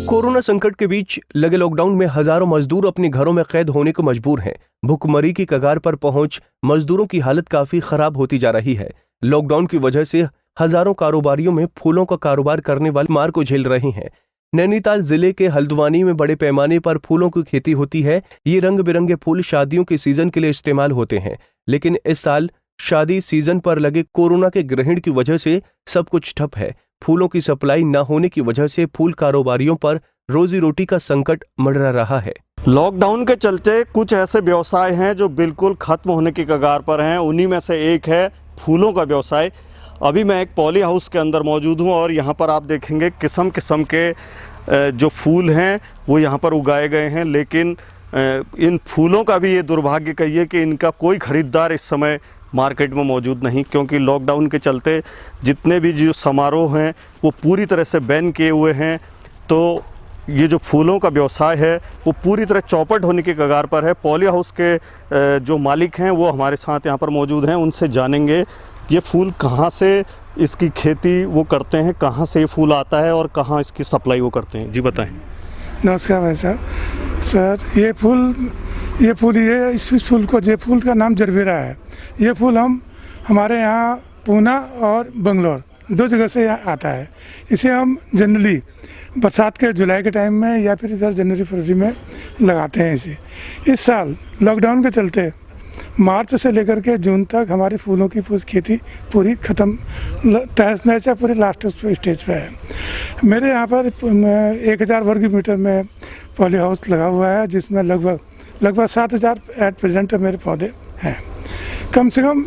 Corona संकट के बीच लगे लॉकडाउन में हजारों मजदूर अपने घरों में कैद होने को मजबूर हैं। भुखमरी की कगार पर पहुंच मजदूरों की हालत काफी खराब होती जा रही है। लॉकडाउन की वजह से हजारों कारोबारियों में फूलों का कारोबार करने वाले मार को झेल रहे हैं। नैनीताल जिले के हल्द्वानी में बड़े पैमाने पर फूलों की खेती होती है। ये रंग बिरंगे फूल शादियों के सीजन के लिए इस्तेमाल होते हैं, लेकिन इस साल शादी सीजन पर लगे कोरोना के ग्रहण की वजह से सब कुछ ठप है। फूलों की सप्लाई न होने की वजह से फूल कारोबारियों पर रोजी रोटी का संकट मंडरा रहा है। लॉकडाउन के चलते कुछ ऐसे व्यवसाय हैं जो बिल्कुल खत्म होने की कगार पर हैं। उन्हीं में से एक है फूलों का व्यवसाय। अभी मैं एक पॉली हाउस के अंदर मौजूद हूं और यहाँ पर आप देखेंगे किस्म किस्म के जो फूल हैं वो यहाँ पर उगाए गए हैं, लेकिन इन फूलों का भी ये दुर्भाग्य कहिए कि इनका कोई ख़रीदार इस समय मार्केट में मौजूद नहीं, क्योंकि लॉकडाउन के चलते जितने भी जो समारोह हैं वो पूरी तरह से बैन किए हुए हैं। तो ये जो फूलों का व्यवसाय है वो पूरी तरह चौपट होने की कगार पर है। पॉली हाउस के जो मालिक हैं वो हमारे साथ यहाँ पर मौजूद हैं, उनसे जानेंगे ये फूल कहाँ से इसकी खेती वो करते हैं, कहाँ से ये फूल आता है और कहाँ इसकी सप्लाई वो करते हैं। जी बताएं। नमस्कार भाई साहब। सर ये फूल का नाम जरबेरा है। ये फूल हमारे यहाँ पूना और बंगलोर दो जगह से यहाँ आता है। इसे हम जनरली बरसात के जुलाई के टाइम में या फिर इधर जनवरी फरवरी में लगाते हैं इसे। इस साल लॉकडाउन के चलते मार्च से लेकर के जून तक हमारी फूलों की खेती पूरी ख़त्म तहस नहस पूरी लास्ट स्टेज पे है। मेरे यहाँ पर 1000 वर्ग मीटर में पॉली हाउस लगा हुआ है, जिसमें लगभग 7000 एट प्रेजेंट मेरे पौधे हैं। कम से कम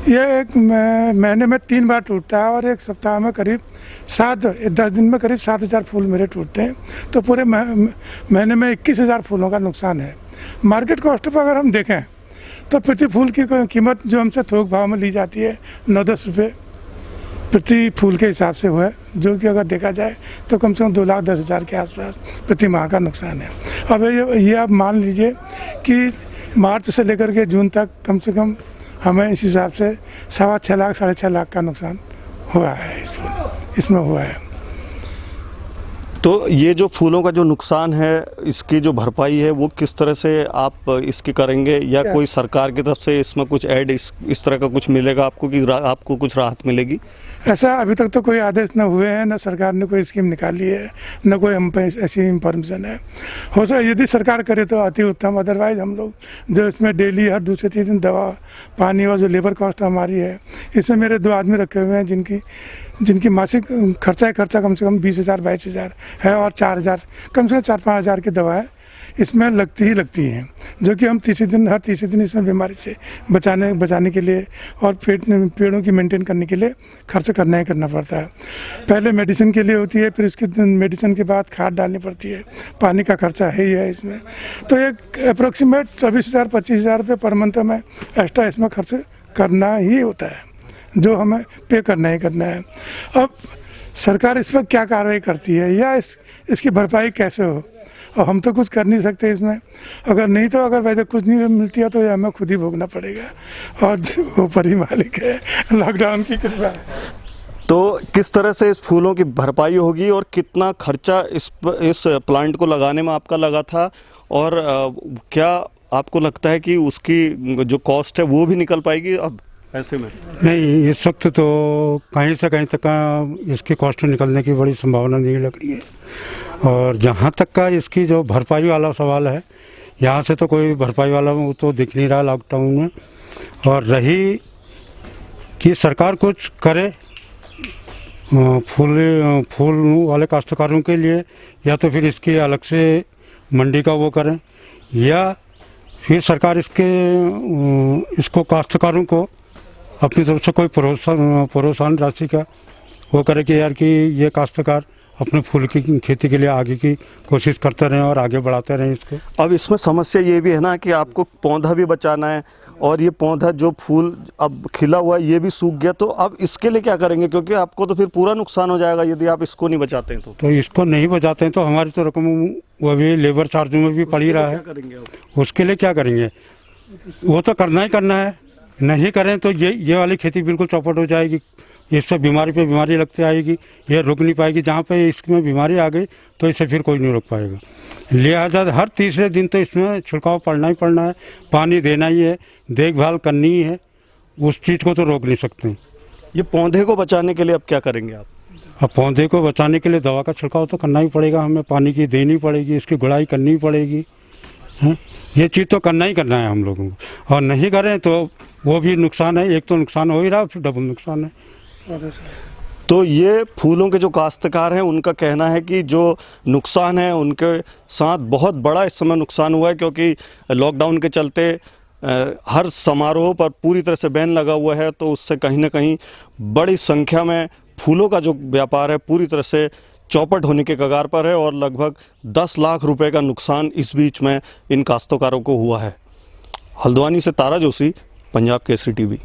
ये एक महीने में 3 बार टूटता है और एक सप्ताह में करीब 10 दिन में करीब 7000 फूल मेरे टूटते हैं। तो पूरे महीने में 21000 फूलों का नुकसान है। मार्केट कॉस्ट पर अगर हम देखें तो प्रति फूल की कीमत जो हमसे थोक भाव में ली जाती है 9-10 रुपये प्रति फूल के हिसाब से हुआ है, जो कि अगर देखा जाए तो कम से कम 2,10,000 के आसपास प्रति माह का नुकसान है। अब ये आप मान लीजिए कि मार्च से लेकर के जून तक कम से कम हमें इस हिसाब से 6.25 लाख 6.5 लाख का नुकसान हुआ है इसमें हुआ है। तो ये जो फूलों का जो नुकसान है इसकी जो भरपाई है वो किस तरह से आप इसकी करेंगे, या कोई सरकार की तरफ से इसमें कुछ ऐड इस तरह का कुछ मिलेगा आपको कि आपको कुछ राहत मिलेगी? ऐसा अभी तक तो कोई आदेश न हुए हैं, न सरकार ने कोई स्कीम निकाली है, न कोई हम पे ऐसी इंफॉर्मेशन है। हो सकता यदि सरकार करे तो अति उत्तम, अदरवाइज हम लोग जो इसमें डेली हर दूसरे तीन दिन दवा पानी और जो लेबर कॉस्ट हमारी है, इसमें मेरे 2 आदमी रखे हुए हैं जिनकी मासिक खर्चा कम से कम 20,000-22,000 है और 4,000 कम से कम 4-5 हज़ार की दवा है इसमें लगती हैं, जो कि हम हर तीसरे दिन इसमें बीमारी से बचाने के लिए और पेड़ों की मेंटेन करने के लिए खर्च करना पड़ता है। पहले मेडिसिन के लिए होती है, फिर उसकी मेडिसिन के बाद खाद डालनी पड़ती है, पानी का खर्चा है ही है इसमें। तो एक अप्रोक्सीमेट 24,000-25,000 रुपये पर मंथ में एक्स्ट्रा इसमें खर्च करना ही होता है, जो हमें पे करना है। अब सरकार इस पर क्या कार्रवाई करती है या इसकी भरपाई कैसे हो, और हम तो कुछ कर नहीं सकते इसमें। अगर वैसे कुछ नहीं मिलती है तो ये हमें खुद ही भोगना पड़ेगा, और जो ऊपर ही मालिक है, लॉकडाउन की कृपा है। तो किस तरह से इस फूलों की भरपाई होगी और कितना खर्चा इस प्लांट को लगाने में आपका लगा था, और क्या आपको लगता है कि उसकी जो कॉस्ट है वो भी निकल पाएगी अब ऐसे में? नहीं, इस वक्त तो कहीं से कहीं तक का इसकी कॉस्ट निकलने की बड़ी संभावना नहीं लग रही है। और जहाँ तक का इसकी जो भरपाई वाला सवाल है, यहाँ से तो कोई भरपाई वाला वो तो दिख नहीं रहा लॉकडाउन में। और रही कि सरकार कुछ करे फूल वाले काश्तकारों के लिए, या तो फिर इसकी अलग से मंडी का वो करें, या फिर सरकार इसको काश्तकारों को अपनी तरफ से कोई प्रोत्साहन राशि का वो करे कि यार कि ये काश्तकार अपने फूल की खेती के लिए आगे की कोशिश करते रहें और आगे बढ़ाते रहें इसको। अब इसमें समस्या ये भी है ना कि आपको पौधा भी बचाना है, और ये पौधा जो फूल अब खिला हुआ है ये भी सूख गया, तो अब इसके लिए क्या करेंगे? क्योंकि आपको तो फिर पूरा नुकसान हो जाएगा यदि आप इसको नहीं बचाते हैं। तो इसको नहीं बचाते हैं तो हमारी तो रकम वो भी लेबर चार्ज में भी पड़ी रहा है। उसके लिए क्या करेंगे? वो तो करना ही करना है, नहीं करें तो ये वाली खेती बिल्कुल चौपट हो जाएगी। इससे बीमारी पे बीमारी लगती आएगी, ये रुक नहीं पाएगी। जहाँ पे इसमें बीमारी आ गई तो इसे फिर कोई नहीं रोक पाएगा। लिहाजा हर तीसरे दिन तो इसमें छिड़काव पड़ना ही पड़ना है, पानी देना ही है, देखभाल करनी ही है, उस चीज़ को तो रोक नहीं सकते। ये पौधे को बचाने के लिए अब क्या करेंगे आप? अब पौधे को बचाने के लिए दवा का छिड़काव तो करना ही पड़ेगा, हमें पानी की देनी पड़ेगी, इसकी गुड़ाई करनी पड़ेगी, हैं? ये चीज़ तो करना ही करना है हम लोगों को, और नहीं करें तो वो भी नुकसान है। एक तो नुकसान हो ही रहा, फिर डबल नुकसान है। तो ये फूलों के जो काश्तकार हैं उनका कहना है कि जो नुकसान है उनके साथ बहुत बड़ा इस समय नुकसान हुआ है, क्योंकि लॉकडाउन के चलते हर समारोह पर पूरी तरह से बैन लगा हुआ है। तो उससे कहीं ना कहीं बड़ी संख्या में फूलों का जो व्यापार है पूरी तरह से चौपट होने के कगार पर है, और लगभग 10 लाख रुपए का नुकसान इस बीच में इन काश्तकारों को हुआ है। हल्द्वानी से तारा जोशी, पंजाब केसरी टीवी।